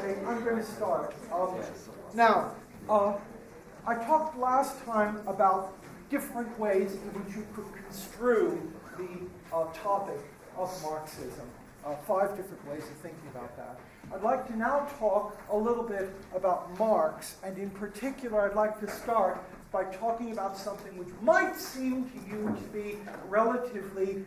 Okay, I'm going to start. Now, I talked last time about different ways in which you could construe the topic of Marxism. 5 different ways of thinking about that. I'd like to now talk a little bit about Marx, and in particular, I'd like to start by talking about something which might seem to you to be relatively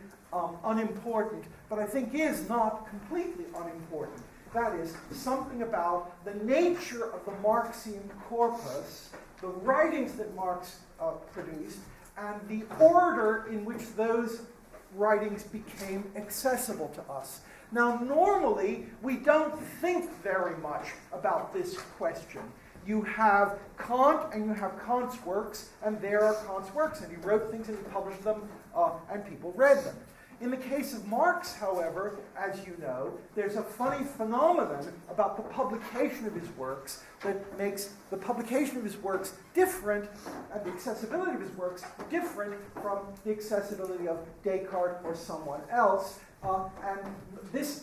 unimportant, but I think is not completely unimportant. That is, something about the nature of the Marxian corpus, the writings that Marx produced, and the order in which those writings became accessible to us. Now, normally, we don't think very much about this question. You have Kant, and you have Kant's works, and there are Kant's works, and he wrote things and he published them, and people read them. In the case of Marx, however, as you know, there's a funny phenomenon about the publication of his works that makes the publication of his works different, and the accessibility of his works different from the accessibility of Descartes or someone else. And this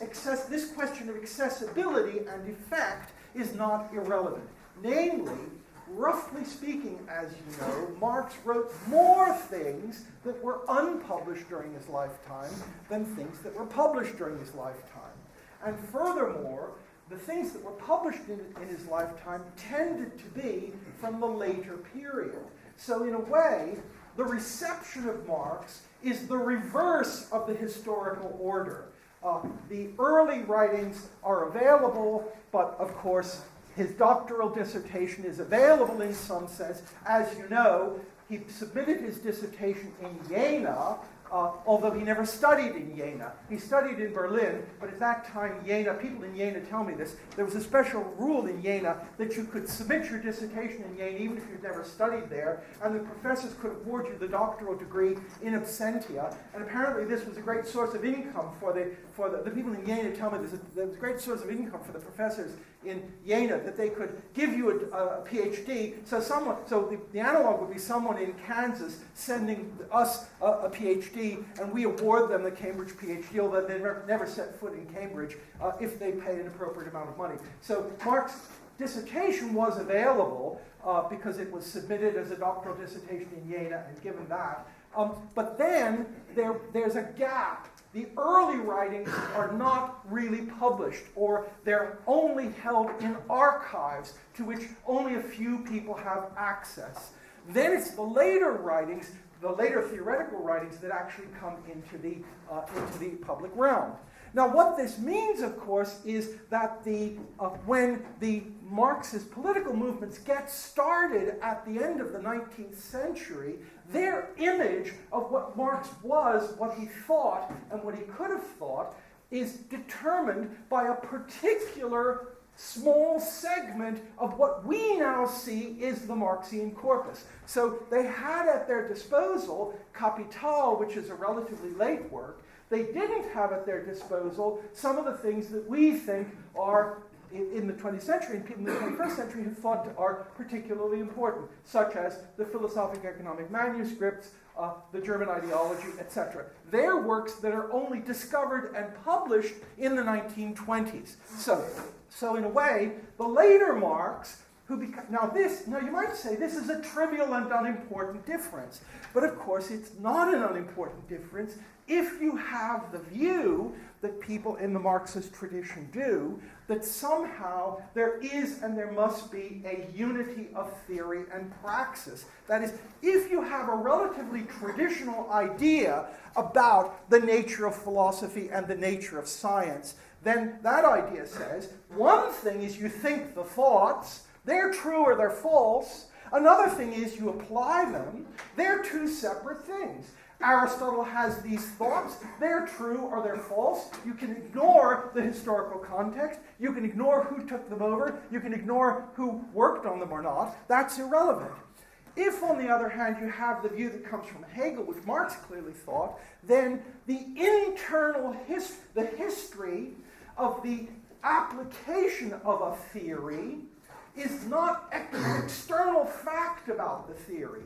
question of accessibility and effect is not irrelevant. Namely, roughly speaking, as you know, Marx wrote more things that were unpublished during his lifetime than things that were published during his lifetime. And furthermore, the things that were published in his lifetime tended to be from the later period. So in a way, the reception of Marx is the reverse of the historical order. The early writings are available, but of course, his doctoral dissertation is available in some sense. As you know, he submitted his dissertation in Jena, although he never studied in Jena. He studied in Berlin, but at that time, Jena, people in Jena tell me this, there was a special rule in Jena that you could submit your dissertation in Jena even if you'd never studied there, and the professors could award you the doctoral degree in absentia. And apparently this was a great source of income for the people in Jena tell me this, there was a great source of income for the professors in Jena, that they could give you a PhD. So the analog would be someone in Kansas sending us a PhD, and we award them the Cambridge PhD, although they never set foot in Cambridge, if they paid an appropriate amount of money. So Marx's dissertation was available because it was submitted as a doctoral dissertation in Jena and given that. But then there's a gap. The early writings are not really published, or they're only held in archives to which only a few people have access. Then it's the later writings, the later theoretical writings, that actually come into the public realm. Now, what this means, of course, is that when the Marxist political movements get started at the end of the 19th century, their image of what Marx was, what he thought, and what he could have thought, is determined by a particular small segment of what we now see is the Marxian corpus. So they had at their disposal Capital, which is a relatively late work. They didn't have at their disposal some of the things that we think are, in the 20th century, and people in the 21st century have thought are particularly important, such as the philosophic economic manuscripts, the German ideology, etc. They're works that are only discovered and published in the 1920s. So in a way, the later Marx, now you might say this is a trivial and unimportant difference, but of course it's not an unimportant difference if you have the view that people in the Marxist tradition do, that somehow there is and there must be a unity of theory and praxis. That is, if you have a relatively traditional idea about the nature of philosophy and the nature of science, then that idea says, one thing is you think the thoughts, they're true or they're false. Another thing is you apply them. They're two separate things. Aristotle has these thoughts. They're true or they're false. You can ignore the historical context. You can ignore who took them over. You can ignore who worked on them or not. That's irrelevant. If, on the other hand, you have the view that comes from Hegel, which Marx clearly thought, then the internal the history of the application of a theory is not an external fact about the theory,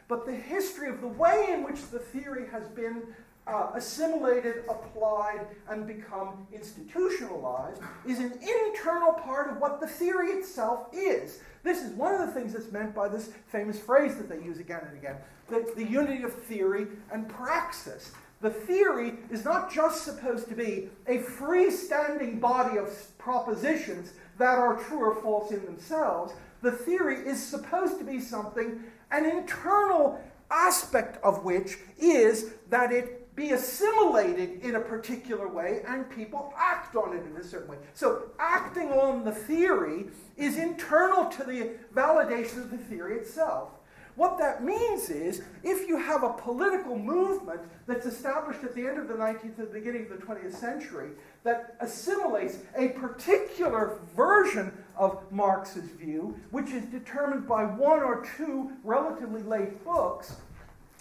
but the history of the way in which the theory has been assimilated, applied, and become institutionalized is an internal part of what the theory itself is. This is one of the things that's meant by this famous phrase that they use again and again, the unity of theory and praxis. The theory is not just supposed to be a freestanding body of propositions that are true or false in themselves. The theory is supposed to be something, an internal aspect of which is that it be assimilated in a particular way and people act on it in a certain way. So acting on the theory is internal to the validation of the theory itself. What that means is, if you have a political movement that's established at the end of the 19th and the beginning of the 20th century that assimilates a particular version of Marx's view, which is determined by one or two relatively late books,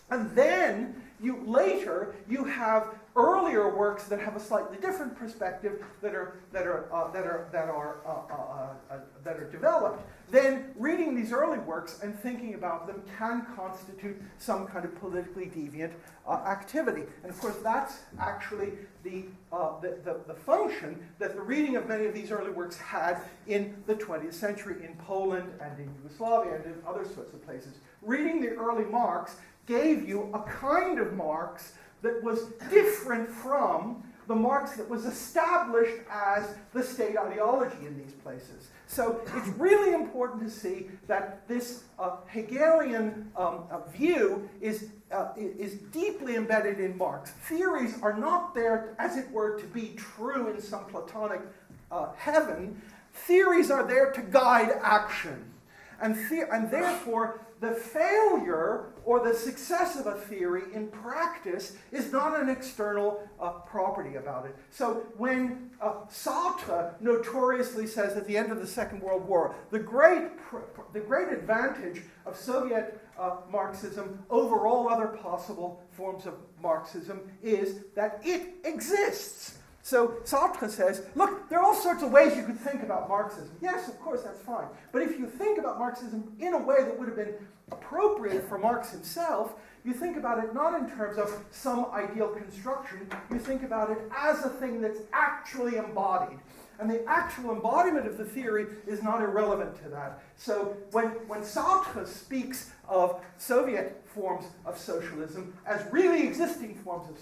and then you have earlier works that have a slightly different perspective that are developed, then reading these early works and thinking about them can constitute some kind of politically deviant activity. And of course, that's actually the function that the reading of many of these early works had in the 20th century in Poland and in Yugoslavia and in other sorts of places. Reading the early Marx gave you a kind of Marx that was different from the Marx that was established as the state ideology in these places. So it's really important to see that this Hegelian view is deeply embedded in Marx. Theories are not there, as it were, to be true in some Platonic heaven. Theories are there to guide action. And therefore, the failure or the success of a theory in practice is not an external property about it. So when Sartre notoriously says at the end of the Second World War, the great advantage of Soviet Marxism over all other possible forms of Marxism is that it exists. So Sartre says, look, there are all sorts of ways you could think about Marxism. Yes, of course, that's fine. But if you think about Marxism in a way that would have been appropriate for Marx himself, you think about it not in terms of some ideal construction, you think about it as a thing that's actually embodied. And the actual embodiment of the theory is not irrelevant to that. So when Sartre speaks of Soviet forms of socialism as really existing forms of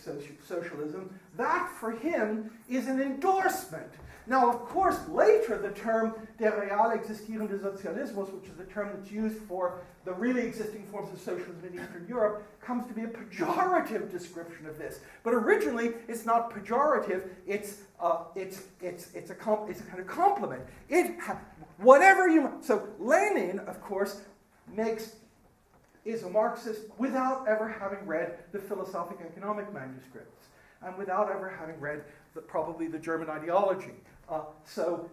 socialism, that for him is an endorsement. Now, of course, later the term der real existierende Sozialismus, which is the term that's used for the really existing forms of socialism in Eastern Europe, comes to be a pejorative description of this. But originally, it's not pejorative. It's a kind of compliment. So Lenin, of course, is a Marxist without ever having read the philosophic economic manuscripts and without ever having read probably the German ideology. So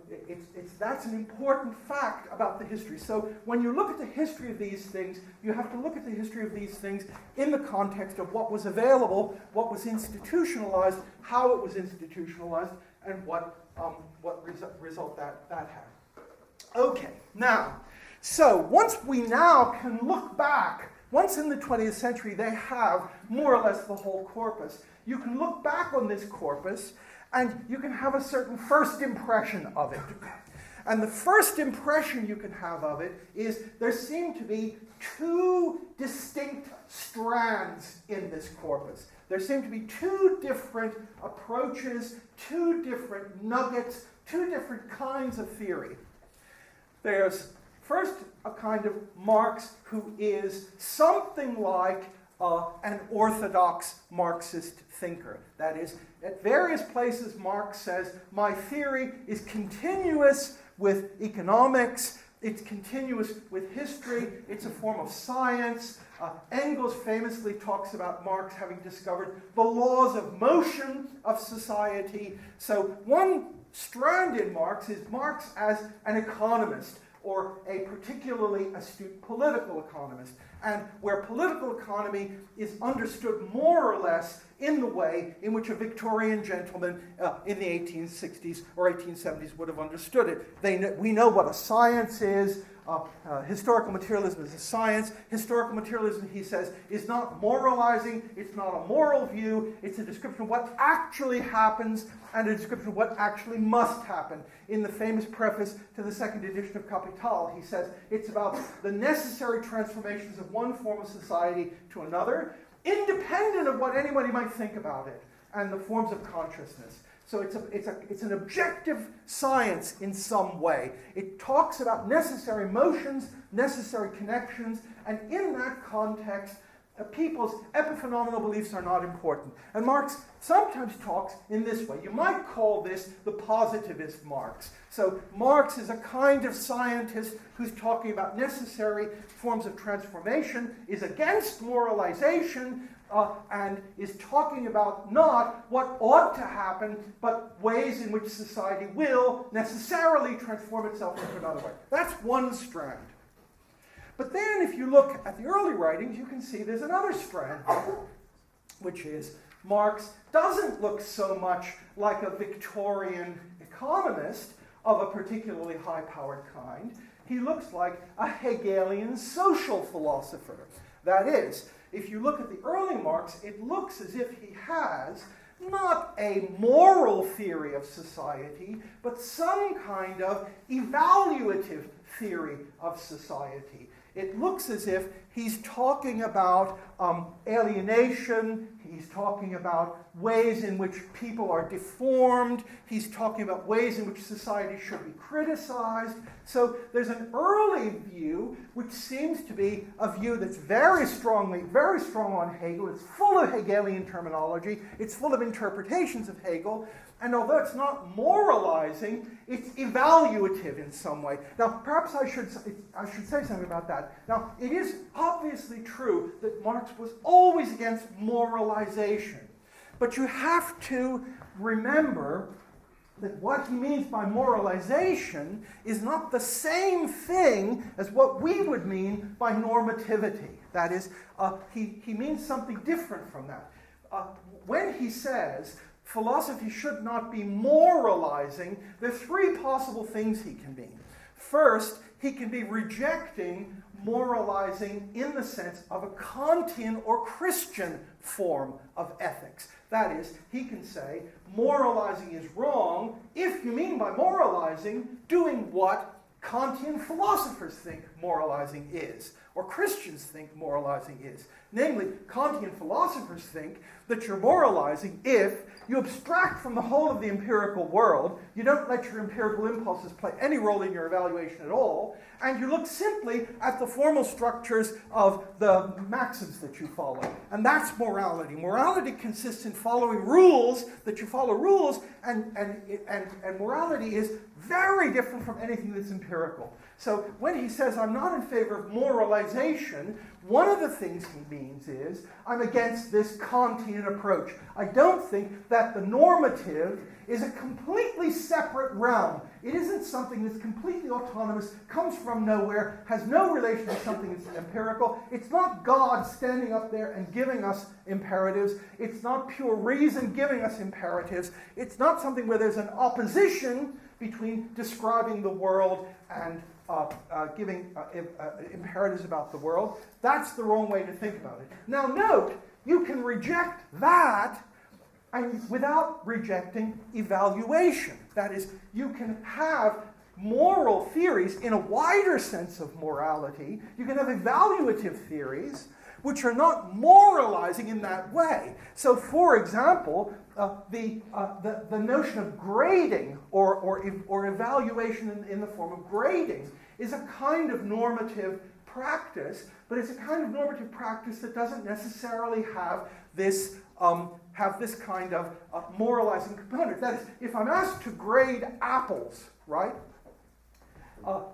that's an important fact about the history. So when you look at the history of these things, you have to look at the history of these things in the context of what was available, what was institutionalized, how it was institutionalized, and what result that had. Okay, now, so once we now can look back, once in the 20th century they have more or less the whole corpus, you can look back on this corpus and you can have a certain first impression of it. And the first impression you can have of it is there seem to be two distinct strands in this corpus. There seem to be two different approaches, two different nuggets, two different kinds of theory. There's first a kind of Marx who is something like an orthodox Marxist thinker. That is, at various places Marx says, my theory is continuous with economics, it's continuous with history, it's a form of science. Engels famously talks about Marx having discovered the laws of motion of society. So one strand in Marx is Marx as an economist, or a particularly astute political economist, and where political economy is understood more or less in the way in which a Victorian gentleman in the 1860s or 1870s would have understood it. We know what a science is. historical materialism is a science. Historical materialism, he says, is not moralizing. It's not a moral view. It's a description of what actually happens and a description of what actually must happen. In the famous preface to the second edition of Capital, he says it's about the necessary transformations of one form of society to another, independent of what anybody might think about it, and the forms of consciousness. So it's an objective science in some way. It talks about necessary motions, necessary connections, and in that context, people's epiphenomenal beliefs are not important. And Marx sometimes talks in this way. You might call this the positivist Marx. So Marx is a kind of scientist who's talking about necessary forms of transformation, is against moralization, and is talking about not what ought to happen, but ways in which society will necessarily transform itself into another way. That's one strand. But then if you look at the early writings, you can see there's another strand, which is Marx doesn't look so much like a Victorian economist of a particularly high-powered kind. He looks like a Hegelian social philosopher. That is, if you look at the early Marx, it looks as if he has not a moral theory of society, but some kind of evaluative theory of society. It looks as if he's talking about alienation, he's talking about ways in which people are deformed, he's talking about ways in which society should be criticized. So there's an early view which seems to be a view that's very strong on Hegel. It's full of Hegelian terminology, it's full of interpretations of Hegel, and although it's not moralizing, it's evaluative in some way. Now, perhaps I should say something about that. Now, it is obviously true that Marx was always against moralization. But you have to remember that what he means by moralization is not the same thing as what we would mean by normativity. That is, he means something different from that. When he says philosophy should not be moralizing, there are three possible things he can mean. First, he can be rejecting moralizing in the sense of a Kantian or Christian form of ethics. That is, he can say moralizing is wrong if you mean by moralizing doing what Kantian philosophers think moralizing is, or Christians think moralizing is. Namely, Kantian philosophers think that you're moralizing if you abstract from the whole of the empirical world, you don't let your empirical impulses play any role in your evaluation at all, and you look simply at the formal structures of the maxims that you follow. And that's morality. Morality consists in following rules, that you follow rules, and morality is very different from anything that's empirical. So when he says, I'm not in favor of moralization, one of the things he means is, I'm against this Kantian approach. I don't think that the normative is a completely separate realm. It isn't something that's completely autonomous, comes from nowhere, has no relation to something that's empirical. It's not God standing up there and giving us imperatives. It's not pure reason giving us imperatives. It's not something where there's an opposition between describing the world and giving imperatives about the world. That's the wrong way to think about it. Now note, you can reject that and without rejecting evaluation. That is, you can have moral theories in a wider sense of morality. You can have evaluative theories which are not moralizing in that way. So, for example, the notion of grading or evaluation in the form of grading is a kind of normative practice, but it's a kind of normative practice that doesn't necessarily have this kind of moralizing component. That is, if I'm asked to grade apples, right?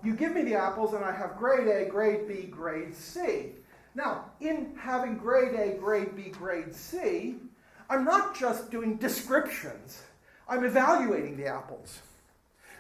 You give me the apples and I have grade A, grade B, grade C. Now, in having grade A, grade B, grade C, I'm not just doing descriptions. I'm evaluating the apples.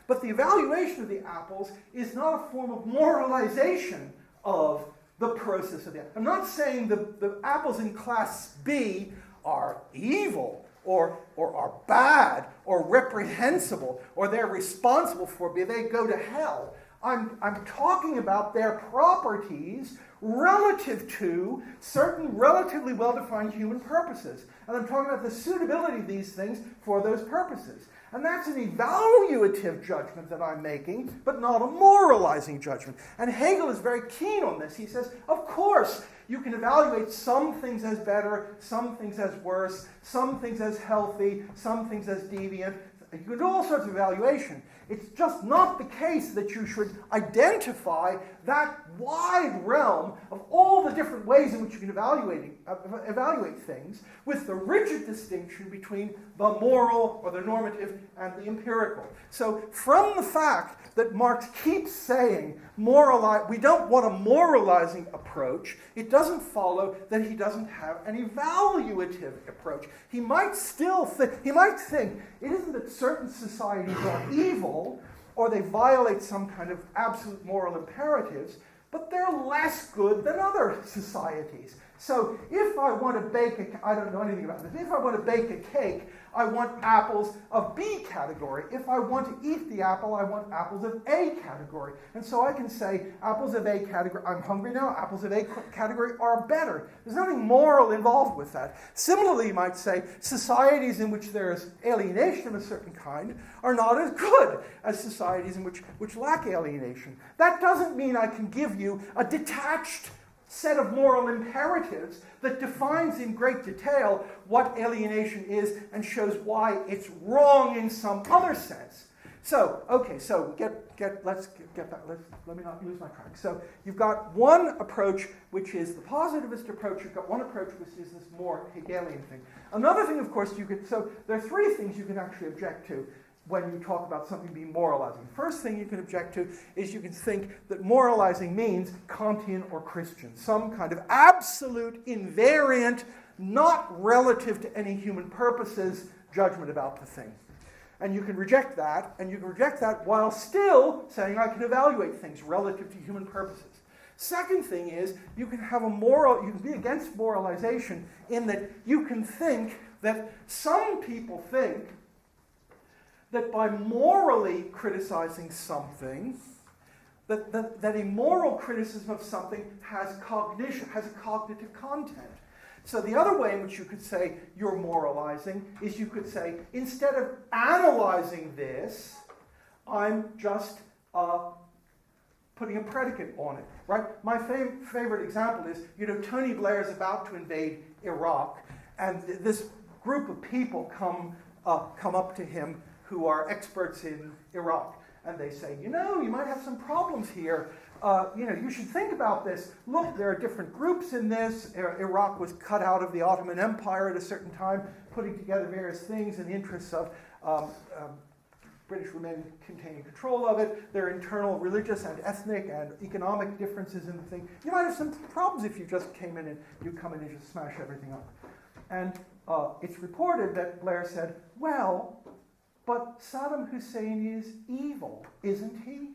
But the evaluation of the apples is not a form of moralization of the process of the apple. I'm not saying the apples in class B are evil or are bad or reprehensible or they're responsible for me. They go to hell. I'm talking about their properties relative to certain relatively well-defined human purposes. And I'm talking about the suitability of these things for those purposes. And that's an evaluative judgment that I'm making, but not a moralizing judgment. And Hegel is very keen on this. He says, of course, you can evaluate some things as better, some things as worse, some things as healthy, some things as deviant. You can do all sorts of evaluation. It's just not the case that you should identify that wide realm of all the different ways in which you can evaluate things with the rigid distinction between the moral or the normative and the empirical. So from the fact that Marx keeps saying we don't want a moralizing approach, it doesn't follow that he doesn't have an evaluative approach. He might think it isn't that certain societies are evil or they violate some kind of absolute moral imperatives, but they're less good than other societies. So if I want to bake I don't know anything about this, if I want to bake a cake, I want apples of B category. If I want to eat the apple, I want apples of A category. And so I can say apples of A category, I'm hungry now, apples of A category are better. There's nothing moral involved with that. Similarly, you might say societies in which there is alienation of a certain kind are not as good as societies in which lack alienation. That doesn't mean I can give you a detached set of moral imperatives that defines in great detail what alienation is and shows why it's wrong in some other sense. So, okay, so let's get that. Let me not lose my track. So you've got one approach, which is the positivist approach. You've got one approach, which is this more Hegelian thing. Another thing, of course, so there are three things you can actually object to when you talk about something being moralizing. First thing you can object to is you can think that moralizing means Kantian or Christian, some kind of absolute, invariant, not relative to any human purposes judgment about the thing. And you can reject that, and you can reject that while still saying I can evaluate things relative to human purposes. Second thing is you can be against moralization in that you can think that some people think that by morally criticizing something, that a moral criticism of something has cognition, has a cognitive content. So the other way in which you could say you're moralizing is you could say, instead of analyzing this, I'm just putting a predicate on it, right? My favorite example is, Tony Blair is about to invade Iraq, and this group of people come up to him who are experts in Iraq. And they say, you might have some problems here. You should think about this. Look, there are different groups in this. Iraq was cut out of the Ottoman Empire at a certain time, putting together various things in the interests of British women containing control of it. There are internal religious and ethnic and economic differences in the thing. You might have some problems if you just came in and you come in and just smash everything up. And it's reported that Blair said, well, but Saddam Hussein is evil, isn't he?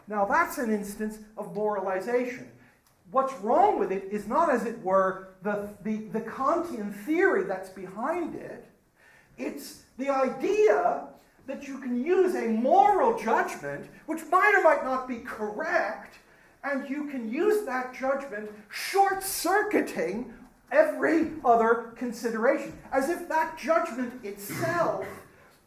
Now that's an instance of moralization. What's wrong with it is not, as it were, the Kantian theory that's behind it. It's the idea that you can use a moral judgment, which might or might not be correct, and you can use that judgment short-circuiting every other consideration, as if that judgment itself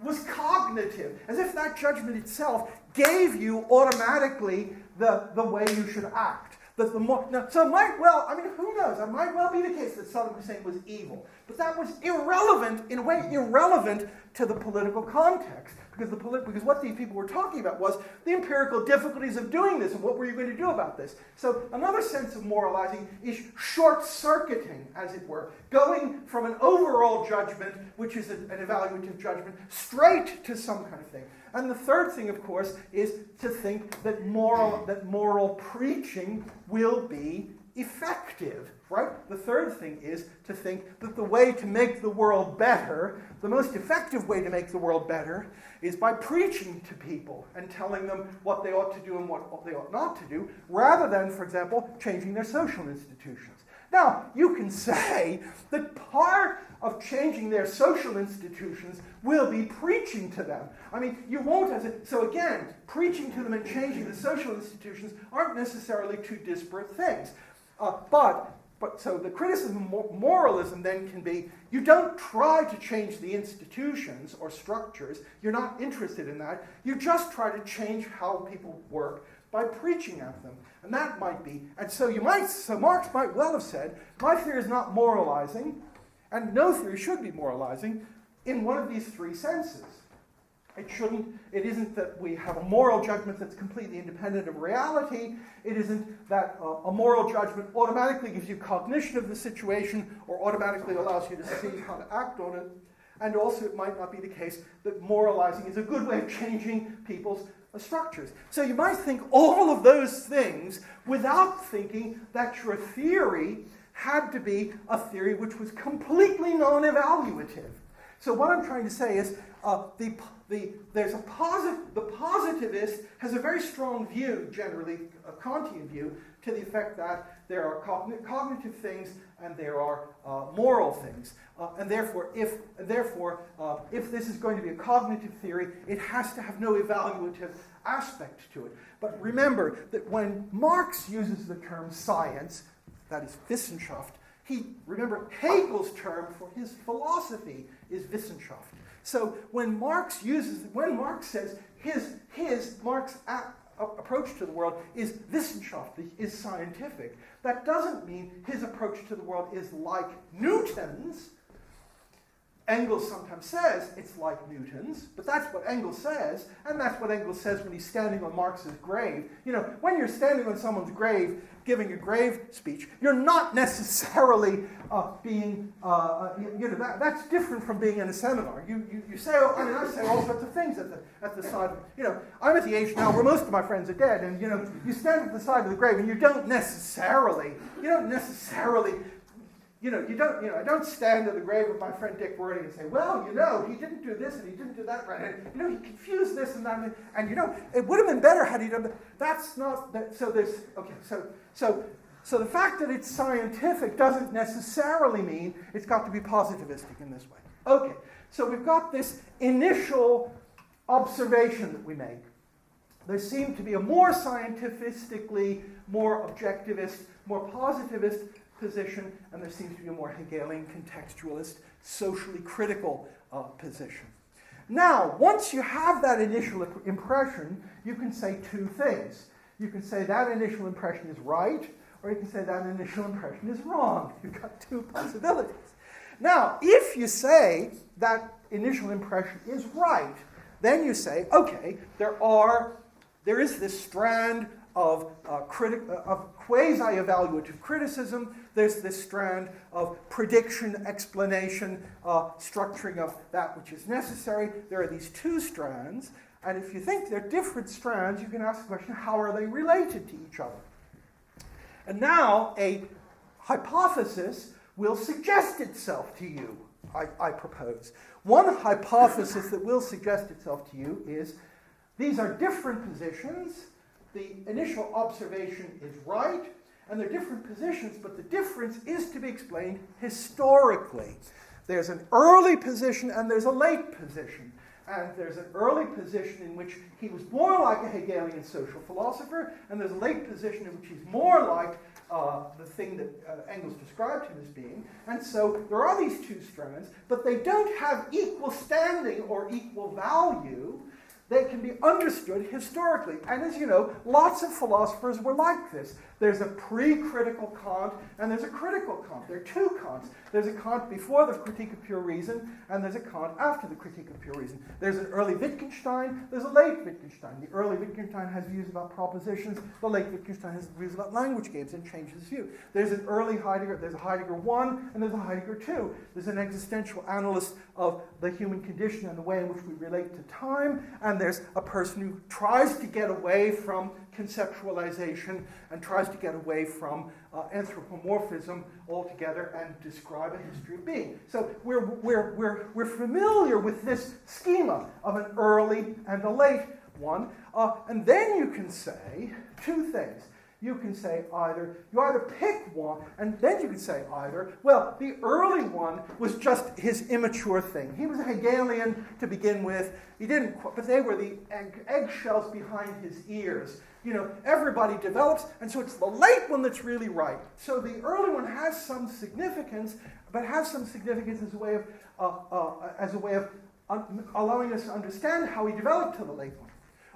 was cognitive, as if that judgment itself gave you automatically the way you should act. So it might well, who knows? It might well be the case that Saddam Hussein was evil. But that was irrelevant, in a way irrelevant to the political context. Because what these people were talking about was the empirical difficulties of doing this and what were you going to do about this. So another sense of moralizing is short-circuiting, as it were, going from an overall judgment, which is an evaluative judgment, straight to some kind of thing. And the third thing, of course, is to think that moral preaching will be effective, right? The third thing is to think that the way to make the world better, the most effective way to make the world better, is by preaching to people and telling them what they ought to do and what they ought not to do, rather than, for example, changing their social institutions. Now, you can say that part of changing their social institutions will be preaching to them. I mean, you won't so again, preaching to them and changing the social institutions aren't necessarily two disparate things. But so the criticism of moralism then can be, you don't try to change the institutions or structures, you're not interested in that, you just try to change how people work by preaching at them. And that might be, and so Marx might well have said, my theory is not moralizing, and no theory should be moralizing, in one of these three senses. It isn't that we have a moral judgment that's completely independent of reality. It isn't that a moral judgment automatically gives you cognition of the situation or automatically allows you to see how to act on it. And also it might not be the case that moralizing is a good way of changing people's structures. So you might think all of those things without thinking that your theory had to be a theory which was completely non-evaluative. So what I'm trying to say is the positivist has a very strong view, generally a Kantian view, to the effect that there are cognitive things and there are moral things. And therefore, if this is going to be a cognitive theory, it has to have no evaluative aspect to it. But remember that when Marx uses the term science, that is Wissenschaft, remember Hegel's term for his philosophy is Wissenschaft. So when Marx says Marx's approach to the world is Wissenschaft, is scientific, that doesn't mean his approach to the world is like Newton's. Engels sometimes says it's like Newton's, but that's what Engels says, and that's what Engels says when he's standing on Marx's grave. You know, when you're standing on someone's grave, giving a grave speech, you're not necessarily that's different from being in a seminar. You say, I say all sorts of things at the side. I'm at the age now where most of my friends are dead, and you stand at the side of the grave, and you don't necessarily. I don't stand at the grave of my friend Dick Worthing and say, well, he didn't do this and he didn't do that right. And, he confused this and that. And it would have been better had he done that. That's not that. So there's, okay, so the fact that it's scientific doesn't necessarily mean it's got to be positivistic in this way. Okay, so we've got this initial observation that we make. There seemed to be a more scientifically, more objectivist, more positivist position, and there seems to be a more Hegelian, contextualist, socially critical position. Now, once you have that initial impression, you can say two things. You can say that initial impression is right, or you can say that initial impression is wrong. You've got two possibilities. Now, if you say that initial impression is right, then you say, okay, there is this strand of quasi-evaluative criticism. There's this strand of prediction, explanation, structuring of that which is necessary. There are these two strands, and if you think they're different strands, you can ask the question, how are they related to each other? And now a hypothesis will suggest itself to you, I propose. One hypothesis that will suggest itself to you is these are different positions. The initial observation is right, and they're different positions, but the difference is to be explained historically. There's an early position and there's a late position. And there's an early position in which he was more like a Hegelian social philosopher, and there's a late position in which he's more like the thing that Engels described him as being. And so there are these two strands, but they don't have equal standing or equal value. They can be understood historically. And as you know, lots of philosophers were like this. There's a pre-critical Kant and there's a critical Kant. There are two Kants. There's a Kant before the Critique of Pure Reason, and there's a Kant after the Critique of Pure Reason. There's an early Wittgenstein, there's a late Wittgenstein. The early Wittgenstein has views about propositions, the late Wittgenstein has views about language games and changes his view. There's an early Heidegger, there's a Heidegger 1, and there's a Heidegger 2. There's an existential analyst of the human condition and the way in which we relate to time, and there's a person who tries to get away from conceptualization and tries to get away from anthropomorphism altogether and describe a history of being. So we're familiar with this schema of an early and a late one. And then you can say two things. you can say either. You either pick one, and then you can say either. Well, the early one was just his immature thing. He was a Hegelian to begin with. He didn't, but they were the eggshells behind his ears. Everybody develops, and so it's the late one that's really right. So the early one has some significance, but has some significance as a way of allowing us to understand how he developed to the late one.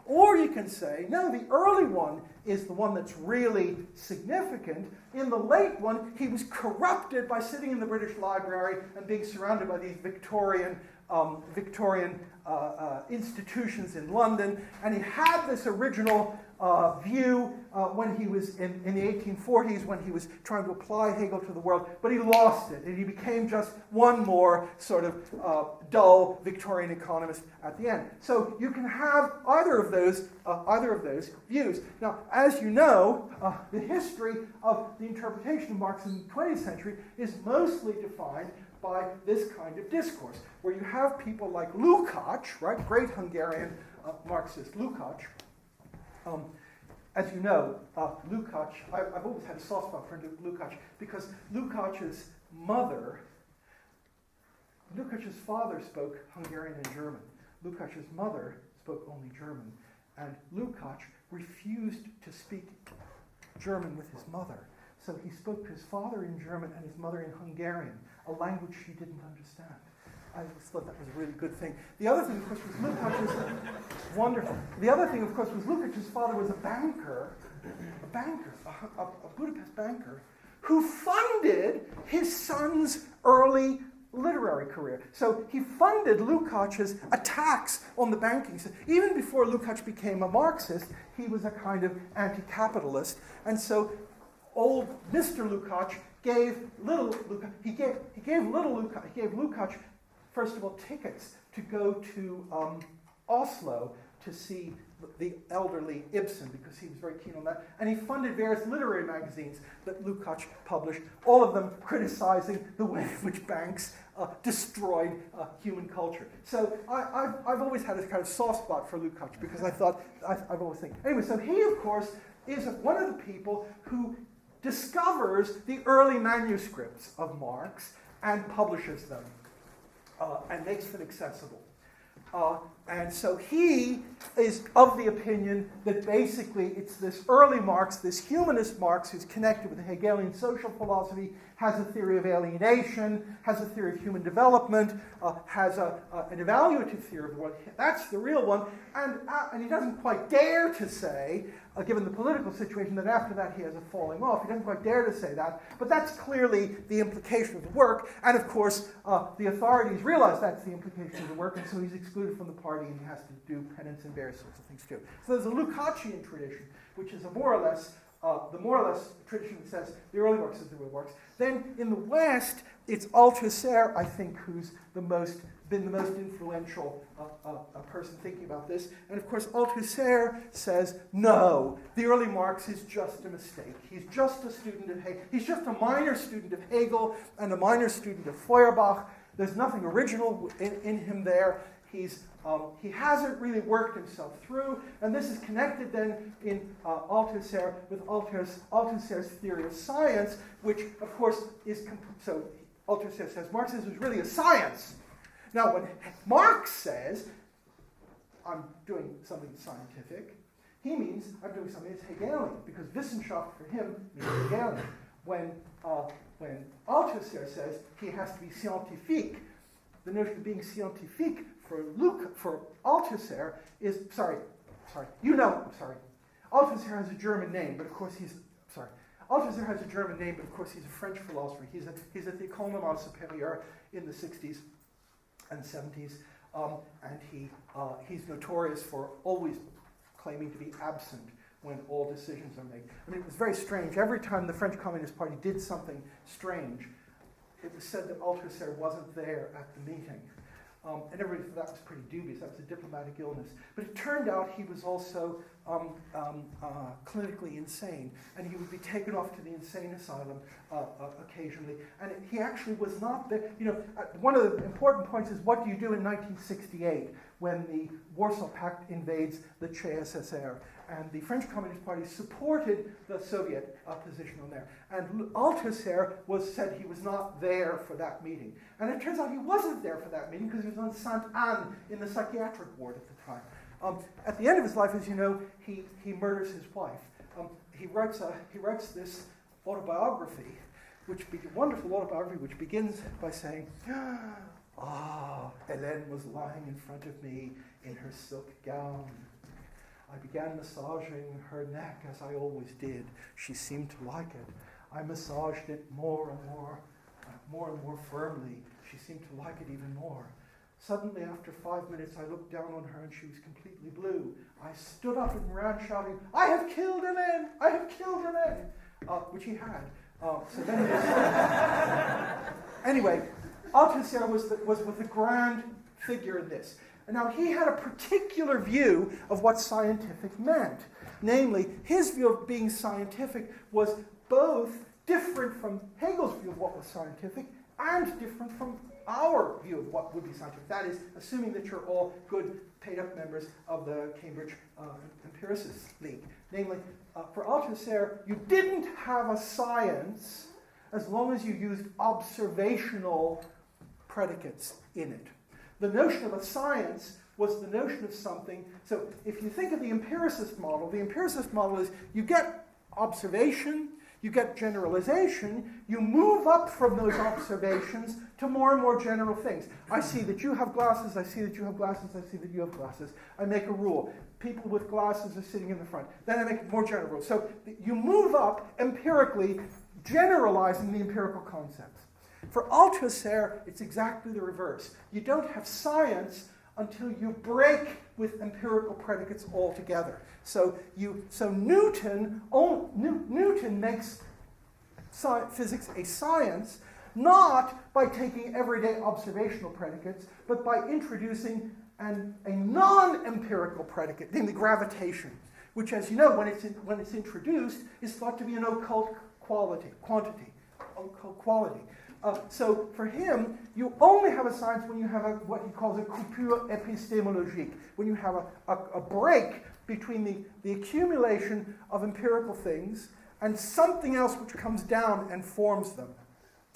Or you can say, no, the early one is the one that's really significant. In the late one, he was corrupted by sitting in the British Library and being surrounded by these Victorian institutions in London, and he had this original view when he was in the 1840s, when he was trying to apply Hegel to the world, but he lost it, and he became just one more sort of dull Victorian economist at the end. So you can have either of those views. Now, as you know, the history of the interpretation of Marxism in the 20th century is mostly defined by this kind of discourse, where you have people like Lukács, right, great Hungarian Marxist Lukács. As you know, Lukács, I've always had a soft spot for Lukács, because Lukács's father spoke Hungarian and German. Lukács's mother spoke only German, and Lukács refused to speak German with his mother. So he spoke to his father in German and his mother in Hungarian, a language she didn't understand. I always thought that was a really good thing. The other thing, of course, was wonderful. The other thing, of course, was Lukács's father was a Budapest banker, who funded his son's early literary career. So he funded Lukács's attacks on the banking system. Even before Lukács became a Marxist, he was a kind of anti-capitalist. And so old Mr. Lukács gave Lukács, first of all, tickets to go to Oslo to see the elderly Ibsen, because he was very keen on that. And he funded various literary magazines that Lukács published, all of them criticizing the way in which banks destroyed human culture. So I've always had a kind of soft spot for Lukács, because I've always think. Anyway, so he, of course, is one of the people who discovers the early manuscripts of Marx and publishes them and makes them accessible. And so he is of the opinion that basically it's this early Marx, this humanist Marx, who's connected with the Hegelian social philosophy, has a theory of alienation, has a theory of human development, has an evaluative theory of the world. That's the real one. And he doesn't quite dare to say, given the political situation, that after that he has a falling off. He doesn't quite dare to say that. But that's clearly the implication of the work. And of course, the authorities realize that's the implication of the work, and so he's excluded from the party and he has to do penance and various sorts of things too. So there's a Lukácsian tradition, which is the more or less tradition that says the early Marx is the real Marx. Then in the West, it's Ultrasser, I think, who's been the most influential person thinking about this. And of course, Ultrasser says, no, the early Marx is just a mistake. He's just a student of Hegel. He's just a minor student of Hegel and a minor student of Feuerbach. There's nothing original in him there. He hasn't really worked himself through, and this is connected then in Ultrasser with Ultrasser's theory of science, which of course is so Ultrasser says Marxism is really a science. Now, when Marx says I'm doing something scientific, he means I'm doing something that's Hegelian, because Wissenschaft for him means Hegelian. When Ultrasser says he has to be scientifique, the notion of being scientifique for Ultrasser is, Ultrasser has a German name, but of course Ultrasser has a German name, but of course he's a French philosopher. He's at the École Normale Supérieure in the 60s and 70s, and he's notorious for always claiming to be absent when all decisions are made. I mean, it was very strange. Every time the French Communist Party did something strange, it was said that Ultrasser wasn't there at the meeting. And everybody thought that was pretty dubious. That was a diplomatic illness. But it turned out he was also clinically insane, and he would be taken off to the insane asylum occasionally. And he actually was not there. One of the important points is, what do you do in 1968 when the Warsaw Pact invades the CSSR. And the French Communist Party supported the Soviet position on there. And Ultrasser said he was not there for that meeting. And it turns out he wasn't there for that meeting because he was on Sainte-Anne in the psychiatric ward at the time. At the end of his life, as you know, he murders his wife. He writes this autobiography, wonderful autobiography, which begins by saying, Hélène was lying in front of me in her silk gown. I began massaging her neck as I always did. She seemed to like it. I massaged it more and more firmly. She seemed to like it even more. Suddenly, after 5 minutes, I looked down on her and she was completely blue. I stood up and ran shouting, I have killed Hélène! I have killed Hélène! Which he had. So then he was anyway, Althusser was the grand figure in this. And now he had a particular view of what scientific meant. Namely, his view of being scientific was both different from Hegel's view of what was scientific and different from our view of what would be scientific. That is, assuming that you're all good, paid-up members of the Cambridge Empiricists League. Namely, for Althusser, you didn't have a science as long as you used observational predicates in it. The notion of a science was the notion of something. So if you think of the empiricist model is you get observation, you get generalization, you move up from those observations to more and more general things. I see that you have glasses, I see that you have glasses, I see that you have glasses. I make a rule. People with glasses are sitting in the front. Then I make a more general rule. So you move up empirically, generalizing the empirical concepts. For Althusser, it's exactly the reverse. You don't have science until you break with empirical predicates altogether. So Newton makes physics a science not by taking everyday observational predicates, but by introducing a non-empirical predicate, namely gravitation, which, as you know, when it's introduced, is thought to be an occult quality. So for him, you only have a science when you have what he calls a coupure épistémologique, when you have a break between the accumulation of empirical things and something else which comes down and forms them.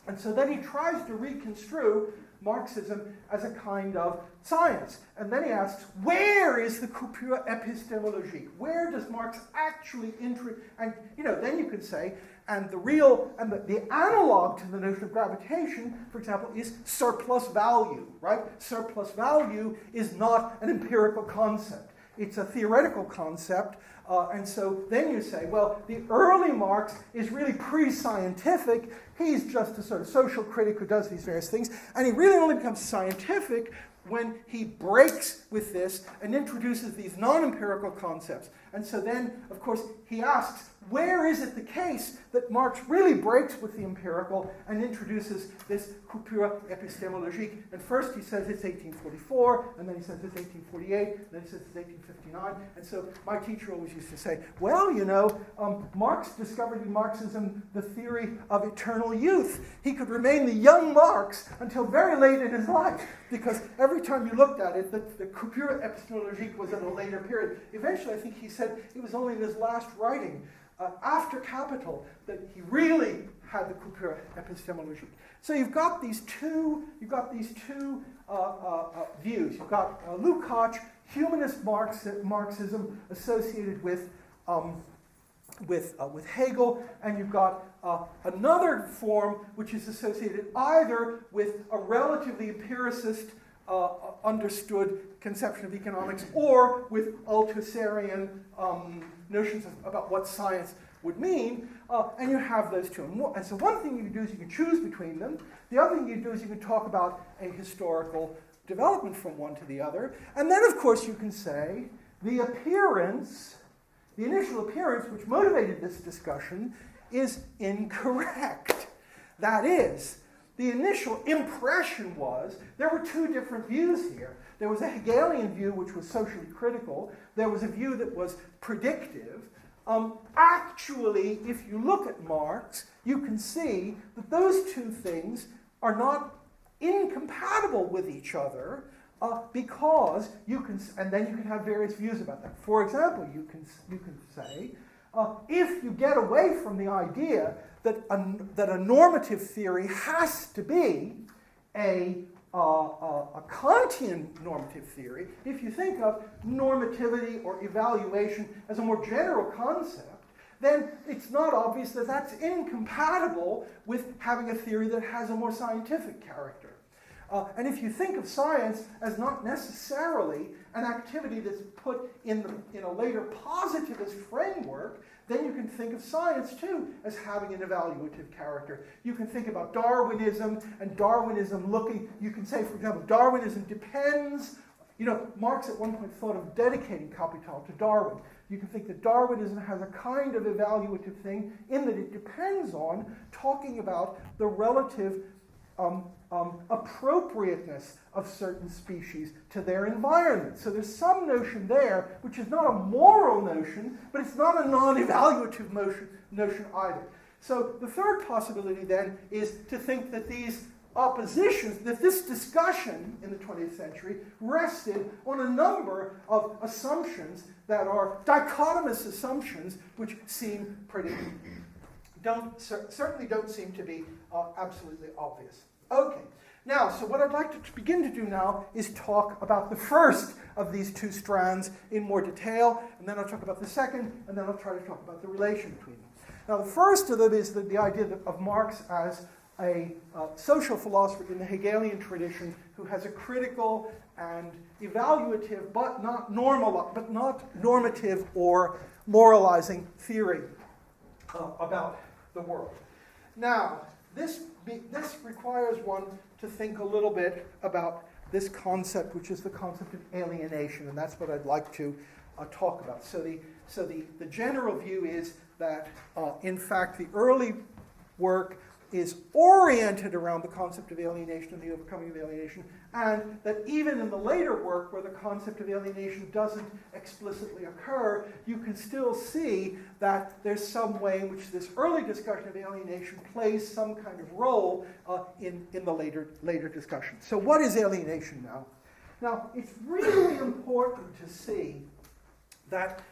And so then he tries to reconstrue Marxism as a kind of science. And then he asks, where is the coupure épistémologique? Where does Marx actually and then you could say, and the analog to the notion of gravitation, for example, is surplus value, right? Surplus value is not an empirical concept. It's a theoretical concept. And so then you say, well, the early Marx is really pre-scientific. He's just a sort of social critic who does these various things. And he really only becomes scientific when he breaks with this and introduces these non-empirical concepts. And so then, of course, he asks, where is it the case that Marx really breaks with the empirical and introduces this coupure épistémologique? And first he says it's 1844, and then he says it's 1848, and then he says it's 1859. And so my teacher always used to say, well, Marx discovered in Marxism the theory of eternal youth. He could remain the young Marx until very late in his life, because every time you looked at it, the coupure épistémologique was at a later period. Eventually, I think he said it was only in his last writing, after Capital, that he really had the coupure épistémologique. So you've got these two views. You've got Lukács, humanist Marxism associated with Hegel, and you've got another form which is associated either with a relatively empiricist understood conception of economics, or with Althusserian notions about what science would mean, and you have those two. And so one thing you can do is you can choose between them. The other thing you can do is you can talk about a historical development from one to the other. And then, of course, you can say the initial appearance which motivated this discussion is incorrect. That is, the initial impression was there were two different views here. There was a Hegelian view which was socially critical. There was a view that was predictive. Actually, if you look at Marx, you can see that those two things are not incompatible with each other, because you can, and then you can have various views about that. For example, you can say, if you get away from the idea that a normative theory has to be a Kantian normative theory, if you think of normativity or evaluation as a more general concept, then it's not obvious that that's incompatible with having a theory that has a more scientific character. And if you think of science as not necessarily an activity that's put in a later positivist framework, then you can think of science too as having an evaluative character. You can think about Darwinism and Darwinism you can say, for example, Darwinism depends. Marx at one point thought of dedicating Capital to Darwin. You can think that Darwinism has a kind of evaluative thing in that it depends on talking about the relative appropriateness of certain species to their environment. So there's some notion there, which is not a moral notion, but it's not a non-evaluative notion either. So the third possibility then is to think that these oppositions, that this discussion in the 20th century rested on a number of assumptions that are dichotomous assumptions, which seem certainly don't seem to be absolutely obvious. Okay, now, so what I'd like to begin to do now is talk about the first of these two strands in more detail, and then I'll talk about the second, and then I'll try to talk about the relation between them. Now, the first of them is the idea of Marx as a social philosopher in the Hegelian tradition who has a critical and evaluative, but not normative or moralizing theory about the world. Now, this requires one to think a little bit about this concept, which is the concept of alienation, and that's what I'd like to talk about. So the general view is that, in fact, the early work is oriented around the concept of alienation and the overcoming of alienation, and that even in the later work where the concept of alienation doesn't explicitly occur, you can still see that there's some way in which this early discussion of alienation plays some kind of role in the later discussion. So what is alienation now? Now, it's really important to see that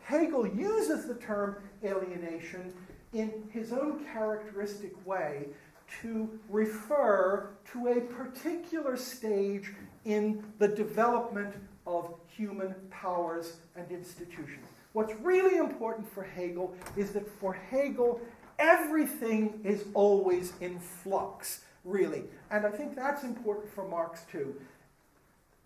Hegel uses the term alienation in his own characteristic way to refer to a particular stage in the development of human powers and institutions. What's really important for Hegel is that for Hegel, everything is always in flux, really. And I think that's important for Marx too.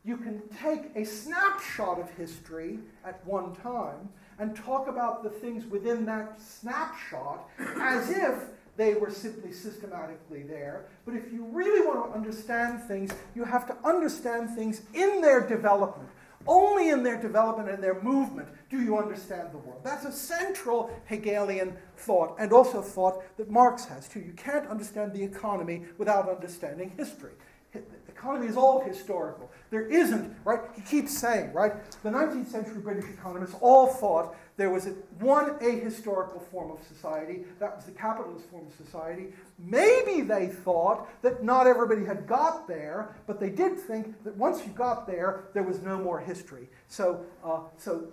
You can take a snapshot of history at one time and talk about the things within that snapshot as if they were simply systematically there. But if you really want to understand things, you have to understand things in their development. Only in their development and their movement do you understand the world. That's a central Hegelian thought, and also thought that Marx has too. You can't understand the economy without understanding history. The economy is all historical. There isn't, right? He keeps saying, right? The 19th century British economists all thought there was one ahistorical form of society. That was the capitalist form of society. Maybe they thought that not everybody had got there, but they did think that once you got there, there was no more history. So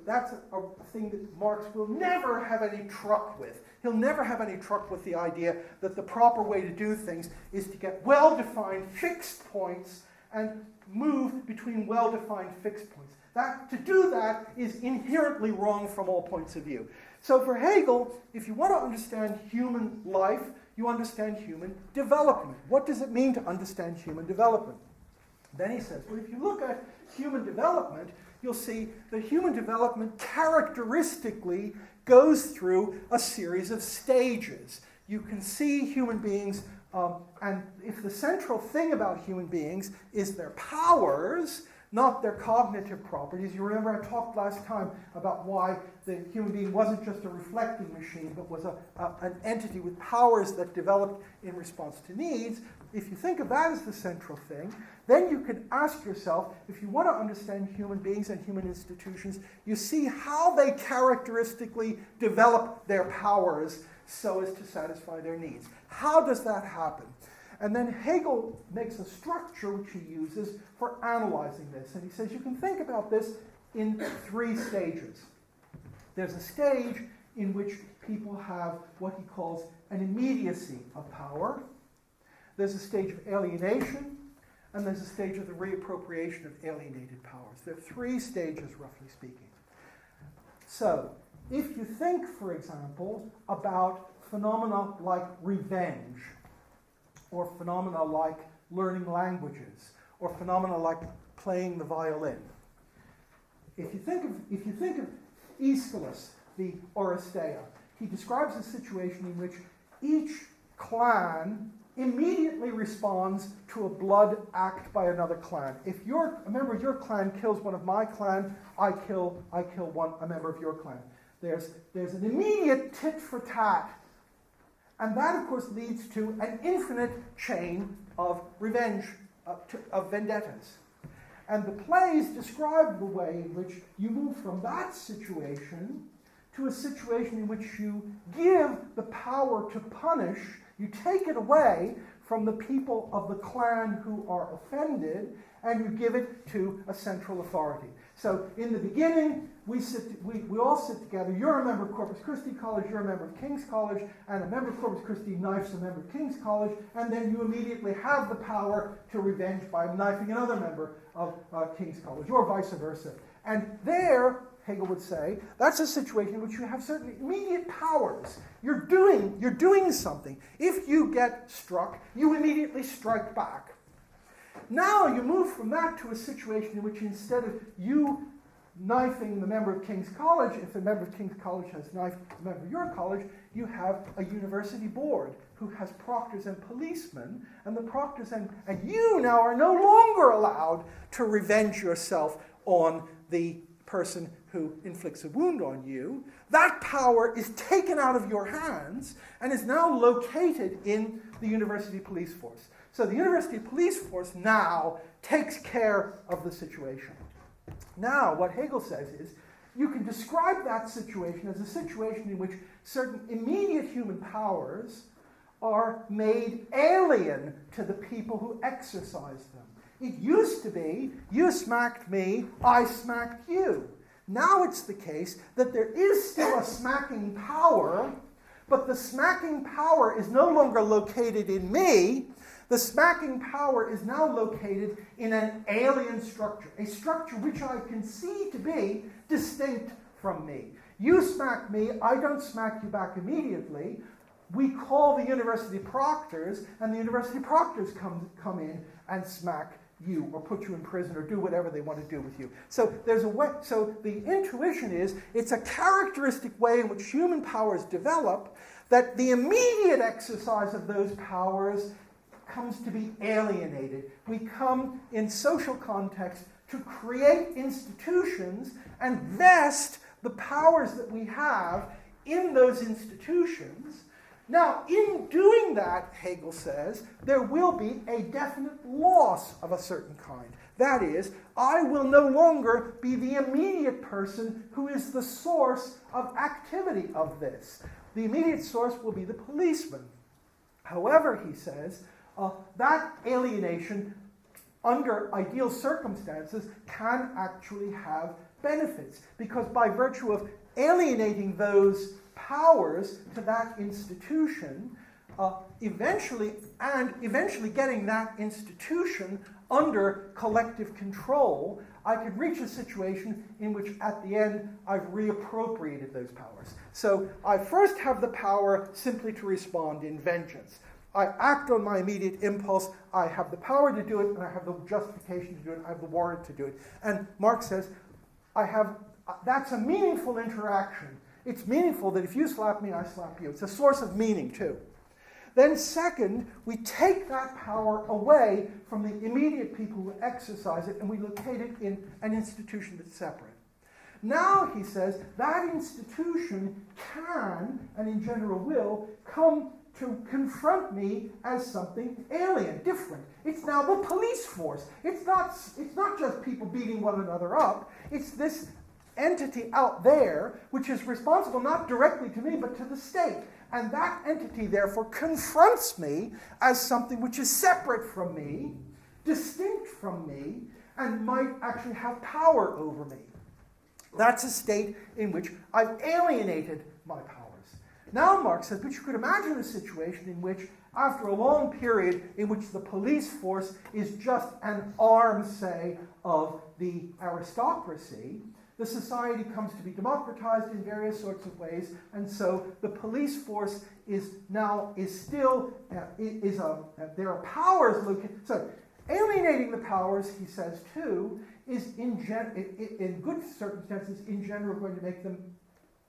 that's a thing that Marx will never have any truck with. He'll never have any truck with the idea that the proper way to do things is to get well-defined fixed points and move between well-defined fixed points. To do that is inherently wrong from all points of view. So for Hegel, if you want to understand human life, you understand human development. What does it mean to understand human development? Then he says, well, if you look at human development, you'll see that human development characteristically goes through a series of stages. You can see human beings, and if the central thing about human beings is their powers, not their cognitive properties. You remember I talked last time about why the human being wasn't just a reflecting machine, but was an entity with powers that developed in response to needs. If you think of that as the central thing, then you can ask yourself, if you want to understand human beings and human institutions, you see how they characteristically develop their powers so as to satisfy their needs. How does that happen? And then Hegel makes a structure which he uses for analyzing this. And he says you can think about this in 3 stages. There's a stage in which people have what he calls an immediacy of power. There's a stage of alienation, and there's a stage of the reappropriation of alienated powers. There are 3 stages, roughly speaking. So, if you think, for example, about phenomena like revenge, or phenomena like learning languages, or phenomena like playing the violin, if you think of Aeschylus, the Oresteia, he describes a situation in which each clan immediately responds to a blood act by another clan. If a member of your clan kills one of my clan, I kill a member of your clan. There's an immediate tit for tat. And that, of course, leads to an infinite chain of revenge, of vendettas. And the plays describe the way in which you move from that situation to a situation in which you give the power to punish, you take it away from the people of the clan who are offended, and you give it to a central authority. So in the beginning, we all sit together. You're a member of Corpus Christi College, you're a member of King's College, and a member of Corpus Christi knifes a member of King's College, and then you immediately have the power to revenge by knifing another member of King's College, or vice versa. And there, Hegel would say, that's a situation in which you have certain immediate powers. You're doing something. If you get struck, you immediately strike back. Now you move from that to a situation in which instead of you knifing the member of King's College, if the member of King's College has knifed a member of your college, you have a university board who has proctors and policemen, and the proctors and you now are no longer allowed to revenge yourself on the person who inflicts a wound on you. That power is taken out of your hands and is now located in the university police force. So the university police force now takes care of the situation. Now, what Hegel says is, you can describe that situation as a situation in which certain immediate human powers are made alien to the people who exercise them. It used to be, you smacked me, I smacked you. Now it's the case that there is still a smacking power, but the smacking power is no longer located in me. The smacking power is now located in an alien structure, a structure which I can see to be distinct from me. You smack me, I don't smack you back immediately. We call the university proctors, and the university proctors come in and smack you or put you in prison or do whatever they want to do with you. So there's a way. So the intuition is it's a characteristic way in which human powers develop that the immediate exercise of those powers comes to be alienated. We come in social context to create institutions and vest the powers that we have in those institutions. Now, in doing that, Hegel says, there will be a definite loss of a certain kind. That is, I will no longer be the immediate person who is the source of activity of this. The immediate source will be the policeman. However, he says, that alienation, under ideal circumstances, can actually have benefits, because by virtue of alienating those powers to that institution, eventually getting that institution under collective control, I could reach a situation in which at the end I've reappropriated those powers. So I first have the power simply to respond in vengeance. I act on my immediate impulse, I have the power to do it, and I have the justification to do it, I have the warrant to do it. And Marx says, that's a meaningful interaction. It's meaningful that if you slap me, I slap you. It's a source of meaning, too. Then second, we take that power away from the immediate people who exercise it, and we locate it in an institution that's separate. Now, he says, that institution can, and in general will, come to confront me as something alien, different. It's now the police force. It's not just people beating one another up. It's this entity out there which is responsible not directly to me but to the state. and that entity therefore confronts me as something which is separate from me, distinct from me, and might actually have power over me. That's a state in which I've alienated my powers. Now Marx says, but you could imagine a situation in which, after a long period in which the police force is just an arm, say, of the aristocracy, the society comes to be democratized in various sorts of ways, and so the police force there are powers located. So alienating the powers, he says too, is in good circumstances in general going to make them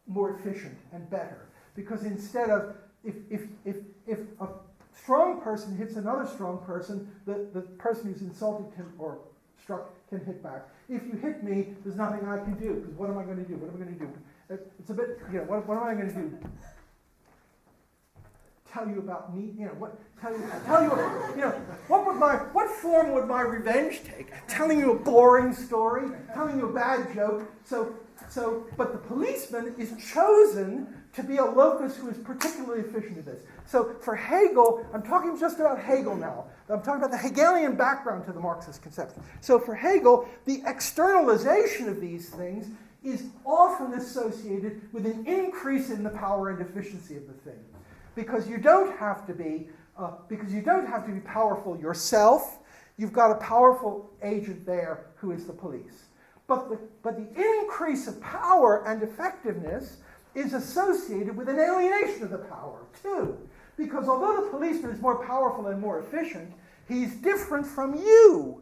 more efficient and better, because instead of if a strong person hits another strong person, the person who's insulted him or struck can hit back. If you hit me, there's nothing I can do, because what am I going to do? What am I going to do? It's a bit, what am I going to do? Tell you about me, what form would my revenge take? Telling you a boring story, telling you a bad joke. But the policeman is chosen to be a locus who is particularly efficient at this. So for Hegel, I'm talking just about Hegel now. I'm talking about the Hegelian background to the Marxist conception. So for Hegel, the externalization of these things is often associated with an increase in the power and efficiency of the thing, because you don't have to be powerful yourself. You've got a powerful agent there who is the police. But the increase of power and effectiveness is associated with an alienation of the power, too. Because although the policeman is more powerful and more efficient, he's different from you.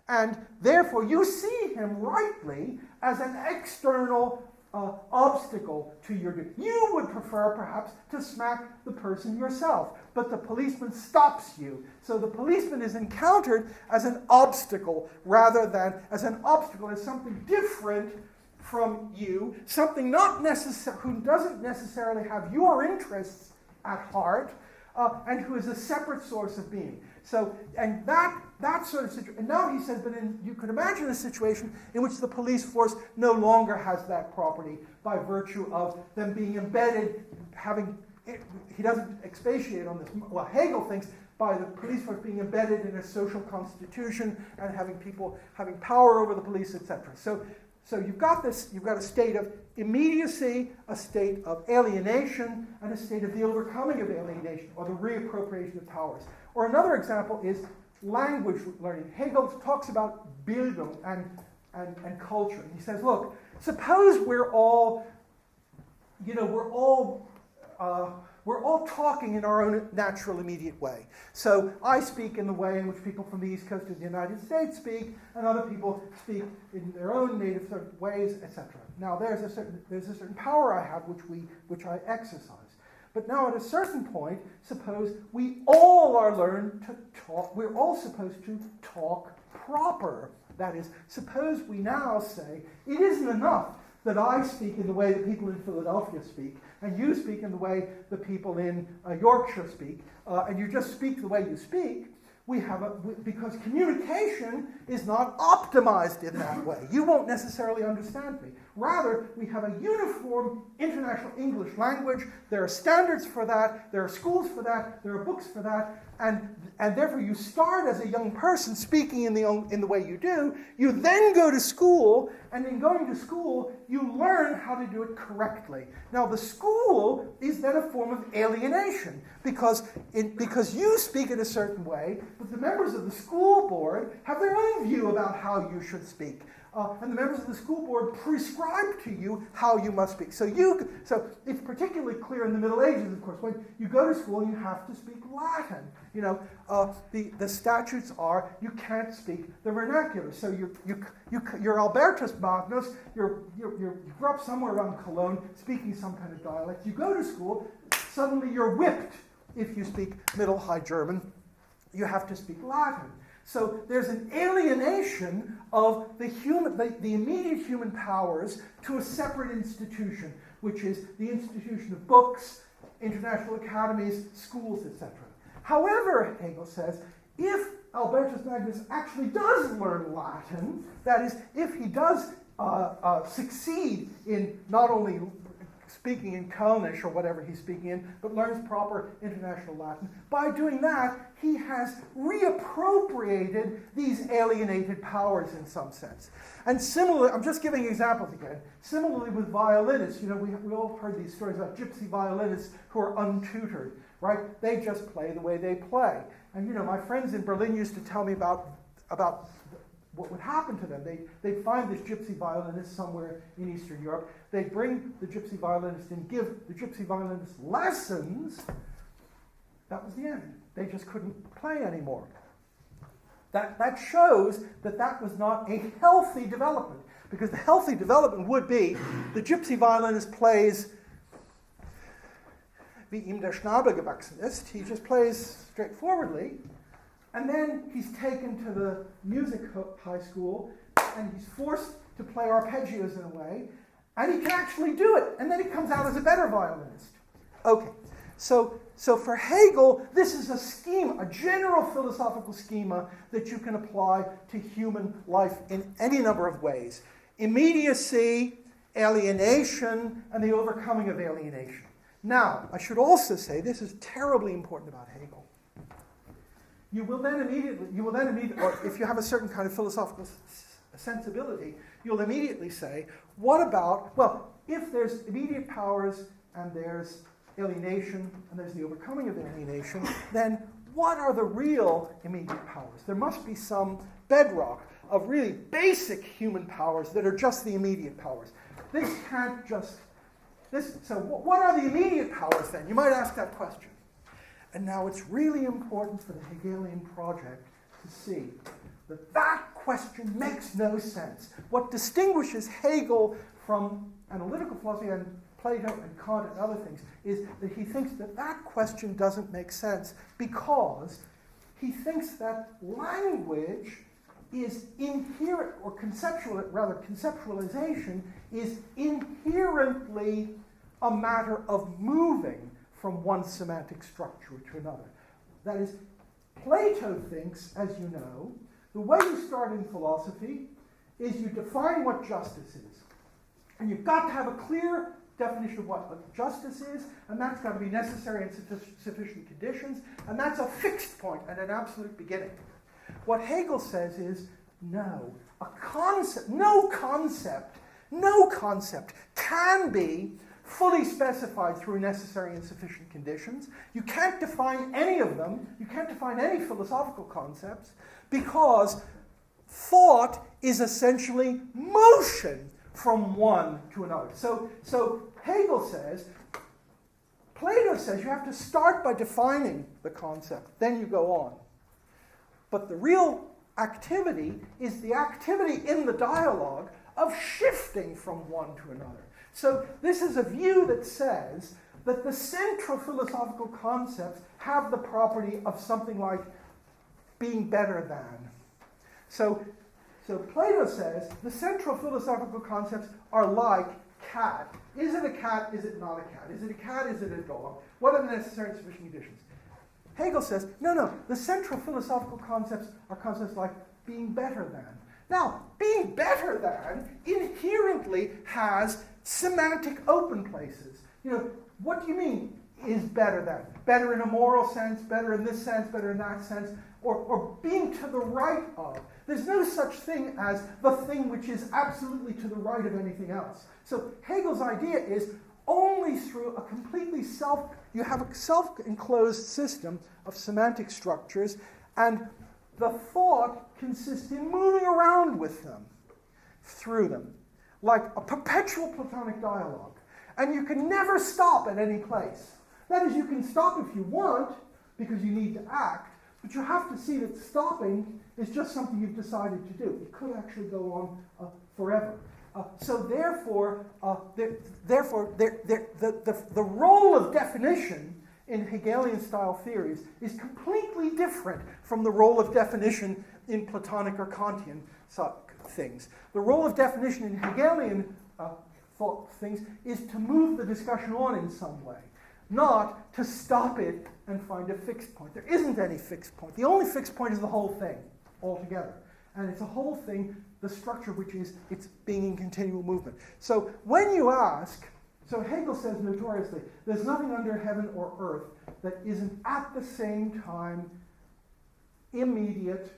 And therefore, you see him rightly as an external obstacle to your duty. You would prefer, perhaps, to smack the person yourself, but the policeman stops you. So the policeman is encountered as an obstacle rather than as something different from you, something who doesn't necessarily have your interests at heart, and who is a separate source of being. So, and that sort of situation. And now he says, but you could imagine a situation in which the police force no longer has that property by virtue of them being embedded, he doesn't expatiate on this. Well, Hegel thinks by the police force being embedded in a social constitution and having people having power over the police, etc. So you've got a state of immediacy, a state of alienation, and a state of the overcoming of alienation, or the reappropriation of powers. Or another example is language learning. Hegel talks about Bildung and culture. And he says, look, suppose we're all talking in our own natural, immediate way. So I speak in the way in which people from the East Coast of the United States speak, and other people speak in their own native sort of ways, etc. Now there's a certain power I have which I exercise. But now at a certain point, suppose we all are learned to talk. We're all supposed to talk proper. That is, suppose we now say it isn't enough that I speak in the way that people in Philadelphia speak, and you speak in the way the people in Yorkshire speak, and you just speak the way you speak. Because communication is not optimized in that way. You won't necessarily understand me. Rather, we have a uniform international English language. There are standards for that. There are schools for that. There are books for that. And therefore, you start as a young person speaking in the way you do. You then go to school, and in going to school, you learn how to do it correctly. Now, the school is then a form of alienation because you speak in a certain way, but the members of the school board have their own view about how you should speak. And the members of the school board prescribe to you how you must speak. So it's particularly clear in the Middle Ages, of course, when you go to school, you have to speak Latin. The statutes are you can't speak the vernacular. So you're Albertus Magnus. You grew up somewhere around Cologne, speaking some kind of dialect. You go to school, suddenly you're whipped if you speak Middle High German. You have to speak Latin. So there's an alienation of the immediate human powers to a separate institution, which is the institution of books, international academies, schools, etc. However, Hegel says, if Albertus Magnus actually does learn Latin, that is, if he does succeed in not only speaking in Kölnisch or whatever he's speaking in, but learns proper international Latin. By doing that, he has reappropriated these alienated powers in some sense. And similarly, I'm just giving examples again. Similarly with violinists, we all heard these stories about gypsy violinists who are untutored, right? They just play the way they play. And my friends in Berlin used to tell me about what would happen to them. They'd find this gypsy violinist somewhere in Eastern Europe. They'd bring the gypsy violinist and give the gypsy violinist lessons. That was the end. They just couldn't play anymore. That shows that was not a healthy development, because the healthy development would be the gypsy violinist plays wie ihm der Schnabel gewachsen ist. He just plays straightforwardly. And then he's taken to the music high school, and he's forced to play arpeggios in a way, and he can actually do it, and then he comes out as a better violinist. Okay, so for Hegel, this is a schema, a general philosophical schema that you can apply to human life in any number of ways. Immediacy, alienation, and the overcoming of alienation. Now, I should also say, this is terribly important about Hegel. You will then immediately, or if you have a certain kind of philosophical sensibility, you'll immediately say, what about, if there's immediate powers and there's alienation and there's the overcoming of alienation, then what are the real immediate powers? There must be some bedrock of really basic human powers that are just the immediate powers. So what are the immediate powers then? You might ask that question. And now it's really important for the Hegelian project to see that question makes no sense. What distinguishes Hegel from analytical philosophy and Plato and Kant and other things is that he thinks that question doesn't make sense, because he thinks that language is inherent, or conceptualization is inherently a matter of moving from one semantic structure to another. That is, Plato thinks, as you know, the way you start in philosophy is you define what justice is. And you've got to have a clear definition of what justice is, and that's got to be necessary and sufficient conditions, and that's a fixed point and an absolute beginning. What Hegel says is, no concept can be fully specified through necessary and sufficient conditions. You can't define any of them. You can't define any philosophical concepts, because thought is essentially motion from one to another. So Hegel says, Plato says you have to start by defining the concept, then you go on. But the real activity is the activity in the dialogue of shifting from one to another. So this is a view that says that the central philosophical concepts have the property of something like being better than. So Plato says the central philosophical concepts are like cat. Is it a cat? Is it not a cat? Is it a cat? Is it a dog? What are the necessary and sufficient conditions? Hegel says, no, the central philosophical concepts are concepts like being better than. Now, being better than inherently has semantic open places. What do you mean is better than? Better in a moral sense, better in this sense, better in that sense, or being to the right of. There's no such thing as the thing which is absolutely to the right of anything else. So Hegel's idea is only through a completely you have a self-enclosed system of semantic structures, and the thought consists in moving around with them, through them, like a perpetual Platonic dialogue. And you can never stop at any place. That is, you can stop if you want, because you need to act, but you have to see that stopping is just something you've decided to do. It could actually go on forever. So therefore, the role of definition in Hegelian-style theories is completely different from the role of definition in Platonic or Kantian things. The role of definition in Hegelian thought things is to move the discussion on in some way, not to stop it and find a fixed point. There isn't any fixed point. The only fixed point is the whole thing altogether. And it's a whole thing, the structure which is it's being in continual movement. So when you ask, So Hegel says notoriously, there's nothing under heaven or earth that isn't at the same time immediate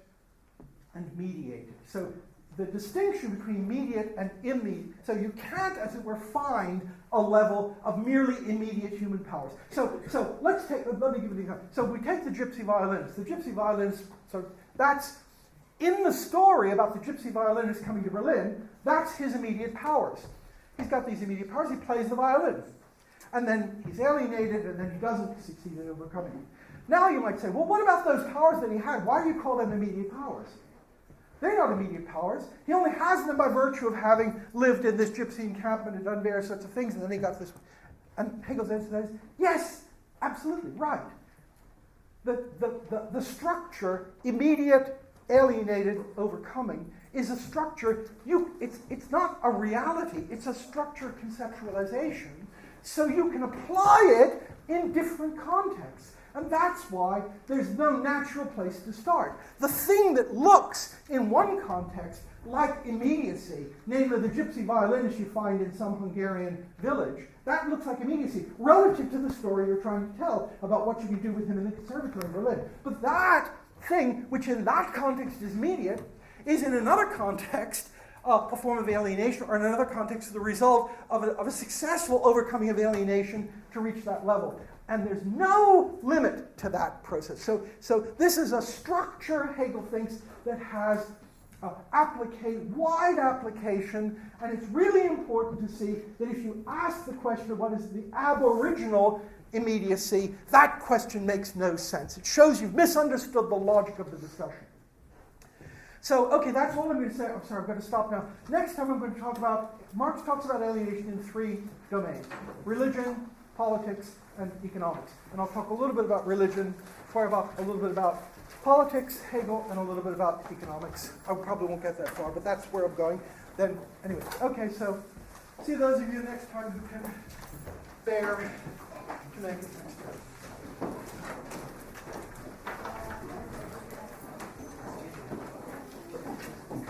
and mediated. So the distinction between mediate and immediate, so you can't, as it were, find a level of merely immediate human powers. So let me give you the example. So we take the Gypsy violinist. The Gypsy violinist, so that's in the story about the Gypsy violinist coming to Berlin, that's his immediate powers. He's got these immediate powers, he plays the violin. And then he's alienated, and then he doesn't succeed in overcoming it. Now you might say, well, what about those powers that he had? Why do you call them immediate powers? They're not immediate powers. He only has them by virtue of having lived in this gypsy encampment and done various sorts of things, and then he got this. And Hegel's answer to that is, yes, absolutely, right. The structure, immediate, alienated, overcoming, is a structure, it's not a reality, it's a structure conceptualization, so you can apply it in different contexts. And that's why there's no natural place to start. The thing that looks, in one context, like immediacy, namely the gypsy violinist you find in some Hungarian village, that looks like immediacy, relative to the story you're trying to tell about what you can do with him in the conservatory in Berlin. But that thing, which in that context is immediate, is in another context a form of alienation, or in another context the result of a successful overcoming of alienation to reach that level. And there's no limit to that process. So this is a structure, Hegel thinks, that has wide application, and it's really important to see that if you ask the question of what is the aboriginal immediacy, that question makes no sense. It shows you've misunderstood the logic of the discussion. So, okay, that's all I'm going to say. I'm sorry, I'm going to stop now. Next time I'm going to talk about, Marx talks about alienation in three domains: religion, politics, and economics. And I'll talk a little bit about religion, a little bit about politics, Hegel, and a little bit about economics. I probably won't get that far, but that's where I'm going. Then, anyway, okay, so see those of you next time who can bear to make it next time.